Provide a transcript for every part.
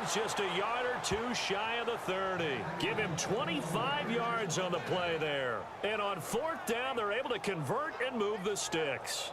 moves just a yard or two shy of the 30. Give him 25 yards on the play there. And on fourth down, they're able to convert and move the sticks.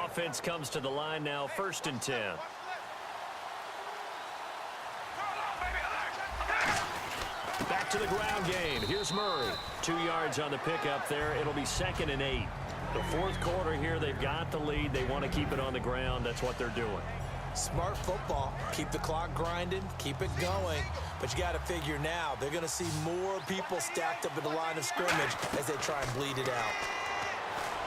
Offense comes to the line now, 1st and 10. Back to the ground game. Here's Murray. 2 yards on the pickup there. It'll be 2nd and 8. The fourth quarter here, they've got the lead. They want to keep it on the ground. That's what they're doing. Smart football. Keep the clock grinding. Keep it going. But you got to figure now, they're going to see more people stacked up at the line of scrimmage as they try and bleed it out.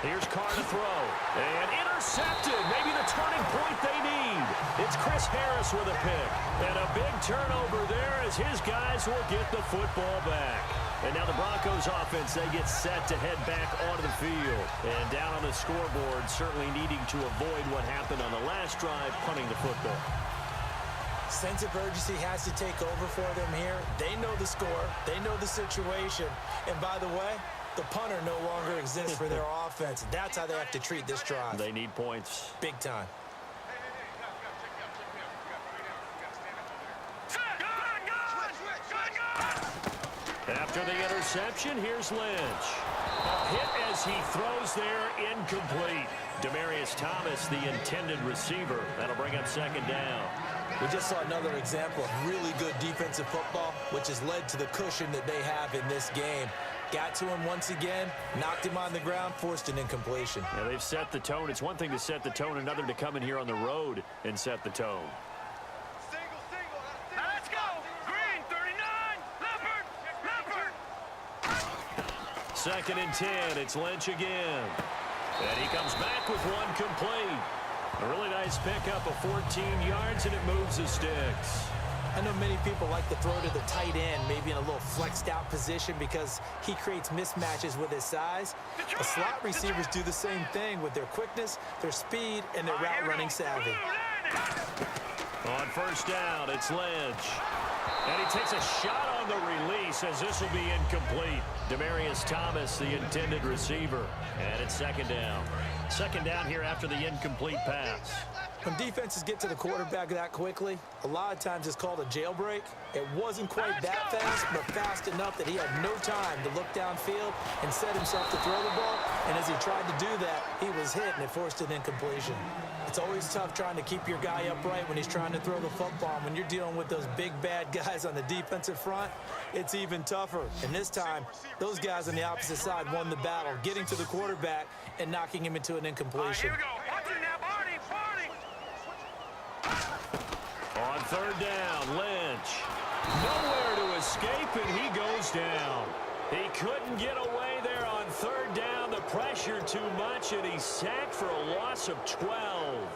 Here's Carr to throw. And intercepted. Maybe the turning point they need. It's Chris Harris with a pick. And a big turnover there as his guys will get the football back. And now the Broncos offense, they get set to head back onto the field. And down on the scoreboard, certainly needing to avoid what happened on the last drive, punting the football. Sense of urgency has to take over for them here. They know the score. They know the situation. And by the way, the punter no longer exists for their offense. That's how they have to treat this drive. They need points. Big time. After the interception, here's Lynch. A hit as he throws there, incomplete. Demaryius Thomas, the intended receiver. That'll bring up 2nd down. We just saw another example of really good defensive football, which has led to the cushion that they have in this game. Got to him once again, knocked him on the ground, forced an incompletion. Yeah, they've set the tone. It's one thing to set the tone, another to come in here on the road and set the tone. Let's go! Green, 39! Leopard! 2nd and 10. It's Lynch again. And he comes back with one complete. A really nice pickup of 14 yards, and it moves the sticks. I know many people like to throw to the tight end, maybe in a little flexed out position because he creates mismatches with his size. The slot receivers do the same thing with their quickness, their speed, and their route running savvy. On 1st down, it's Lynch. And he takes a shot on the release as this will be incomplete. Demaryius Thomas, the intended receiver. And it's 2nd down. 2nd down here after the incomplete pass. When defenses get to the quarterback that quickly, a lot of times it's called a jailbreak. It wasn't quite that fast, but fast enough that he had no time to look downfield and set himself to throw the ball. And as he tried to do that, he was hit and it forced an incompletion. It's always tough trying to keep your guy upright when he's trying to throw the football. And when you're dealing with those big, bad guys on the defensive front, it's even tougher. And this time, those guys on the opposite side won the battle, getting to the quarterback and knocking him into an incompletion. Here we go. Watch it now, Barney. On 3rd down, Lynch. Nowhere to escape, and he goes down. He couldn't get away there on 3rd down. The pressure too much, and he's sacked for a loss of 12.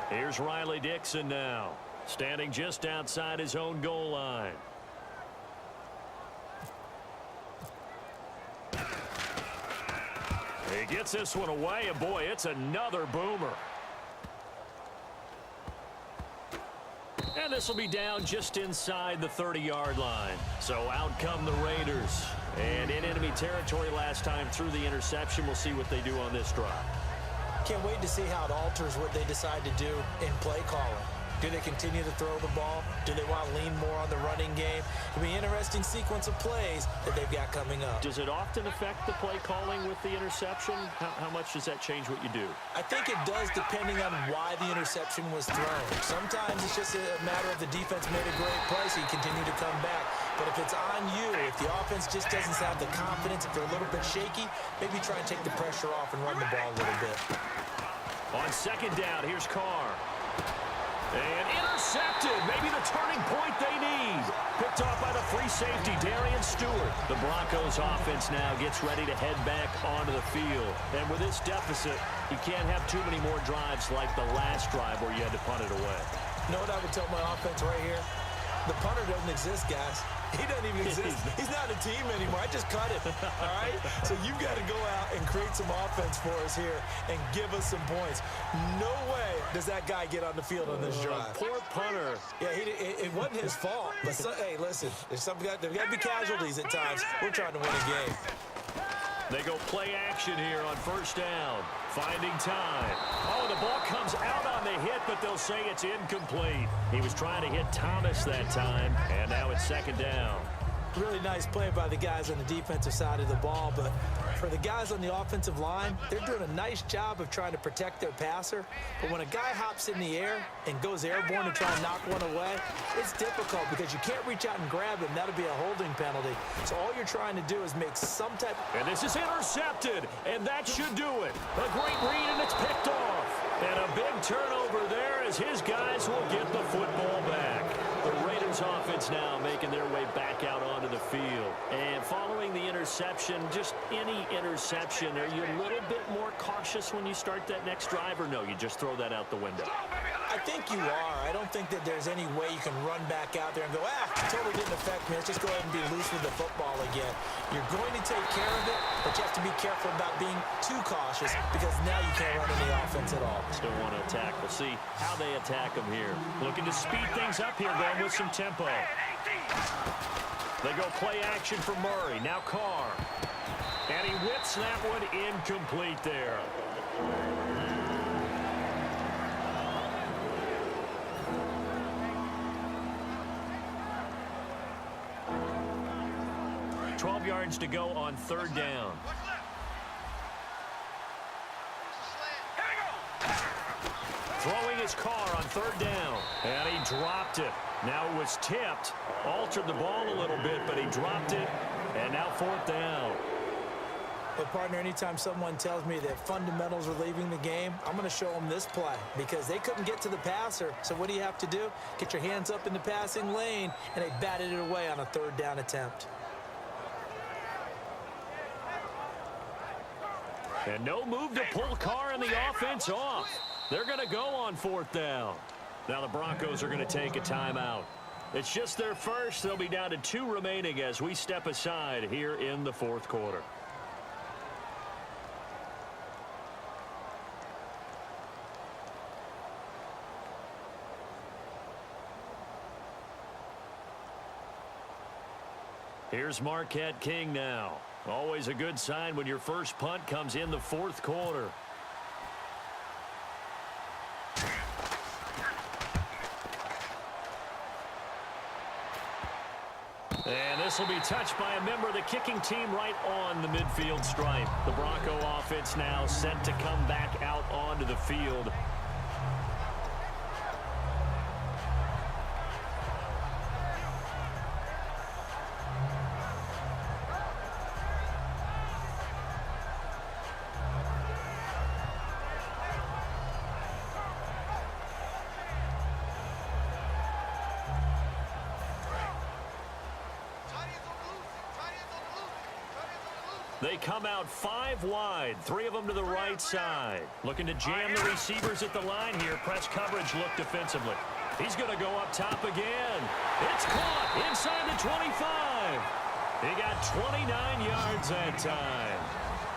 Here's Riley Dixon now, standing just outside his own goal line. He gets this one away, and boy, it's another boomer. And this will be down just inside the 30-yard line. So out come the Raiders. And in enemy territory last time through the interception. We'll see what they do on this drive. Can't wait to see how it alters what they decide to do in play calling. Do they continue to throw the ball? Do they want to lean more on the running game? It'll be an interesting sequence of plays that they've got coming up. Does it often affect the play calling with the interception? How much does that change what you do? I think it does depending on why the interception was thrown. Sometimes it's just a matter of the defense made a great play, so you continue to come back. But if it's on you, if the offense just doesn't have the confidence, if they're a little bit shaky, maybe try and take the pressure off and run the ball a little bit. On 2nd down, here's Carr. And intercepted. Maybe the turning point they need. Picked off by the free safety, Darian Stewart. The Broncos offense now gets ready to head back onto the field. And with this deficit, you can't have too many more drives like the last drive where you had to punt it away. You know what I would tell my offense right here? The punter doesn't exist, guys. He doesn't even exist. He's not a team anymore. I just cut him, all right? So you've got to go out and create some offense for us here and give us some points. No way does that guy get on the field on this drive. Poor punter. Yeah, it wasn't his fault. But hey, listen, there's got to be casualties at times. We're trying to win a game. They go play action here on first down. Finding time. Oh, the ball comes out on the hit, but they'll say it's incomplete. He was trying to hit Thomas that time, and now it's second down. Really nice play by the guys on the defensive side of the ball, but for the guys on the offensive line, they're doing a nice job of trying to protect their passer. But when a guy hops in the air and goes airborne to try and knock one away, it's difficult because you can't reach out and grab him. That'll be a holding penalty. So all you're trying to do is make some type. And this is intercepted, and that should do it. A great read, and it's picked off. And a big turnover there as his guys will get the football back. The Raiders offense now making their way back out onto the field. And following the interception, just any interception, are you a little bit more cautious when you start that next drive, or no, you just throw that out the window? I think you are. I don't think that there's any way you can run back out there and go, totally didn't affect me. Let's just go ahead and be loose with the football again. You're going to take care of it, but you have to be careful about being too cautious because now you can't run any offense at all. Still want to attack. We'll see how they attack them here. Looking to speed things up here, going with some tempo. They go play action for Murray. Now Carr. And he whips that one incomplete there. $12 yards to go on third down. Throwing his car on third down, and he dropped it. Now it was tipped, altered the ball a little bit, but he dropped it, and now fourth down. But, partner, anytime someone tells me that fundamentals are leaving the game, I'm going to show them this play because they couldn't get to the passer. So what do you have to do? Get your hands up in the passing lane, and they batted it away on a third down attempt. And no move to pull Carr and the offense off. They're going to go on fourth down. Now the Broncos are going to take a timeout. It's just their first. They'll be down to 2 remaining as we step aside here in the fourth quarter. Here's Marquette King now. Always a good sign when your first punt comes in the fourth quarter. And this will be touched by a member of the kicking team right on the midfield stripe. The Bronco offense now set to come back out onto the field. They come out 5 wide, 3 of them to the right side. Looking to jam the receivers at the line here. Press coverage look defensively. He's going to go up top again. It's caught inside the 25. He got 29 yards that time.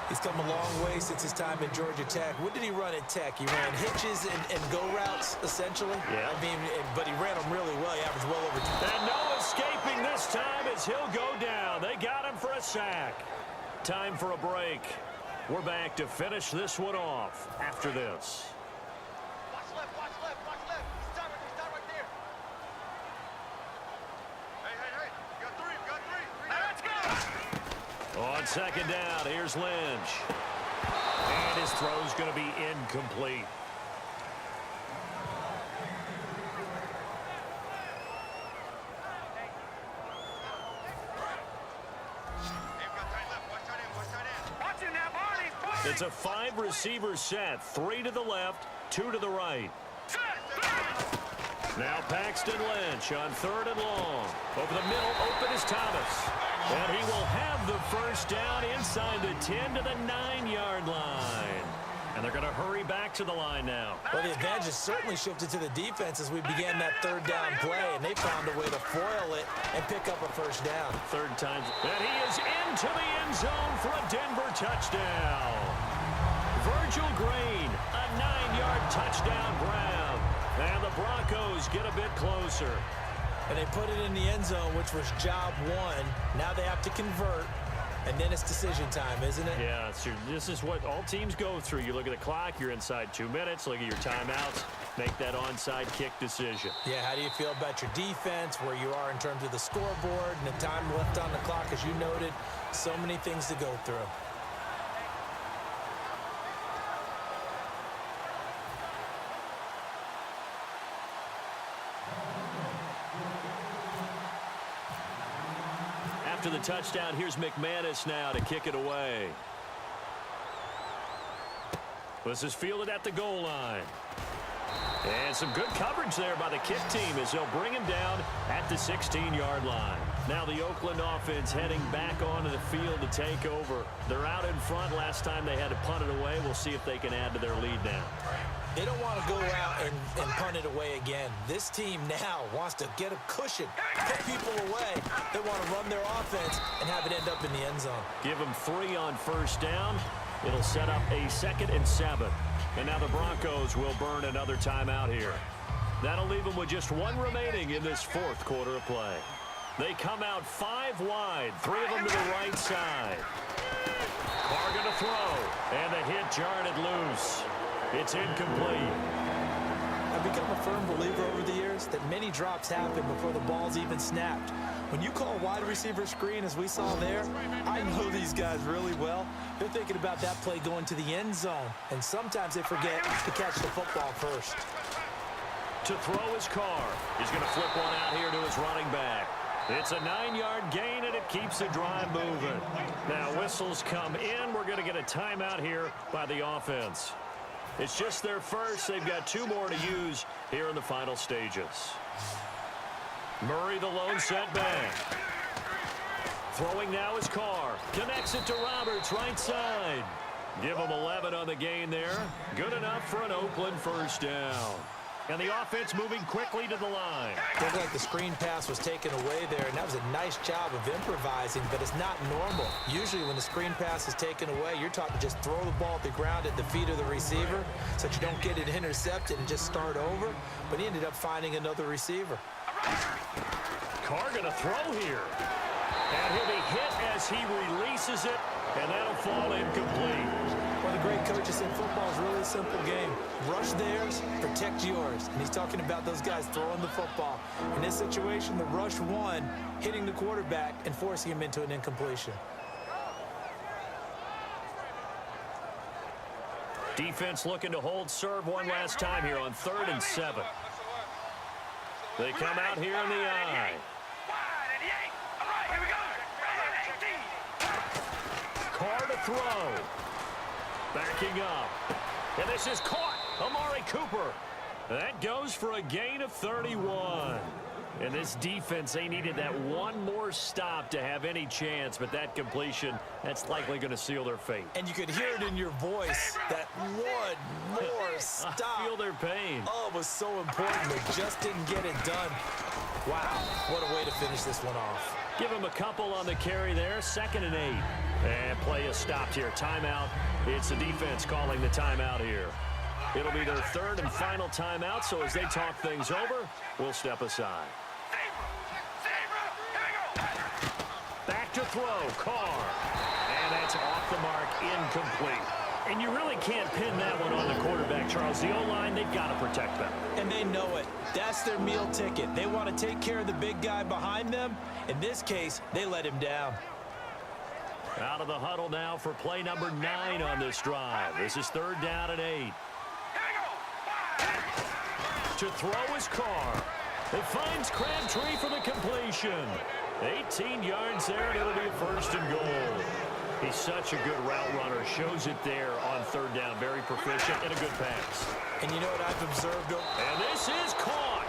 He's come a long way since his time at Georgia Tech. What did he run at Tech? He ran hitches and go routes, essentially. Yeah. I mean, but he ran them really well. He averaged well over 2. And no escaping this time as he'll go down. They got him for a sack. Time for a break. We're back to finish this one off after this. Watch left, watch left, watch left. Stop right there. Hey. You got 3. On second down, here's Lynch. And his throw's going to be incomplete. It's a 5-receiver set. 3 to the left, 2 to the right. Now Paxton Lynch on third and long. Over the middle, open is Thomas. And he will have the first down inside the 10 to the 9-yard line. And they're going to hurry back to the line now. Well, the advantage has certainly shifted to the defense as we began that third down play, and they found a way to foil it and pick up a first down. Third time. And he is into the end zone for a Denver touchdown. Virgil Green, a 9-yard touchdown grab. And the Broncos get a bit closer. And they put it in the end zone, which was job one. Now they have to convert. And then it's decision time, isn't it? Yeah, this is what all teams go through. You look at the clock, you're inside 2 minutes, look at your timeouts, make that onside kick decision. Yeah, how do you feel about your defense, where you are in terms of the scoreboard, and the time left on the clock, as you noted, so many things to go through. After the touchdown, here's McManus now to kick it away. This is fielded at the goal line. And some good coverage there by the kick team as they'll bring him down at the 16-yard line. Now the Oakland offense heading back onto the field to take over. They're out in front. Last time they had to punt it away. We'll see if they can add to their lead now. They don't want to go out and punt it away again. This team now wants to get a cushion, put people away. They want to run their offense and have it end up in the end zone. Give them 3 on first down. It'll set up a 2nd and 7. And now the Broncos will burn another timeout here. That'll leave them with just 1 remaining in this 4th quarter of play. They come out 5 wide, 3 of them to the right side. Carr going to throw, and the hit jarred it loose. It's incomplete. I've become a firm believer over the years that many drops happen before the ball's even snapped. When you call a wide receiver screen, as we saw there, I know these guys really well. They're thinking about that play going to the end zone, and sometimes they forget to catch the football first. To throw his Carr. He's going to flip one out here to his running back. It's a 9-yard gain, and it keeps the drive moving. Now whistles come in. We're going to get a timeout here by the offense. It's just their first. They've got 2 more to use here in the final stages. Murray, the lone setback. Throwing now is Carr. Connects it to Roberts, right side. Give him 11 on the gain there. Good enough for an Oakland first down. And the offense moving quickly to the line. Looked like the screen pass was taken away there, and that was a nice job of improvising, but it's not normal. Usually when the screen pass is taken away, you're taught to just throw the ball at the ground at the feet of the receiver so that you don't get it intercepted and just start over, but he ended up finding another receiver. Carr going to throw here. And he'll be hit as he releases it, and that'll fall incomplete. One of the great coaches said football is really a simple game. Rush theirs, protect yours. And he's talking about those guys throwing the football. In this situation, the rush won, hitting the quarterback and forcing him into an incompletion. Defense looking to hold serve one last time here on 3rd and 7. They come out here in the I. Carr to throw. Backing up. And this is caught. Amari Cooper. That goes for a gain of 31. And this defense, they needed that one more stop to have any chance, but that completion, that's likely going to seal their fate. And you could hear it in your voice, that one more stop. I feel their pain. Oh, it was so important. They just didn't get it done. Wow, what a way to finish this one off. Give him a couple on the carry there, 2nd and 8. And play is stopped here. Timeout. It's the defense calling the timeout here. It'll be their 3rd and final timeout, so as they talk things over, we'll step aside. Back to throw, Carr. And that's off the mark, incomplete. And you really can't pin that one on the quarterback, Charles. The O-line, they've got to protect them. And they know it. That's their meal ticket. They want to take care of the big guy behind them. In this case, they let him down. Out of the huddle now for play number 9 on this drive. This is 3rd down and 8. To throw is Carr. It finds Crabtree for the completion. 18 yards there, and it'll be a 1st and goal. He's such a good route runner. Shows it there on 3rd down. Very proficient and a good pass. And you know what I've observed? And this is caught.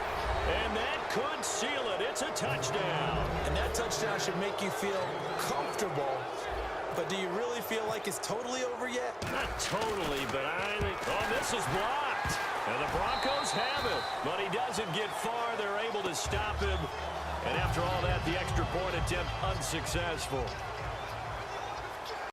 And that could seal it. It's a touchdown. And that touchdown should make you feel comfortable But do you really feel like it's totally over yet? Not totally, but I think... Oh, this is blocked. And the Broncos have it. But he doesn't get far. They're able to stop him. And after all that, the extra point attempt unsuccessful.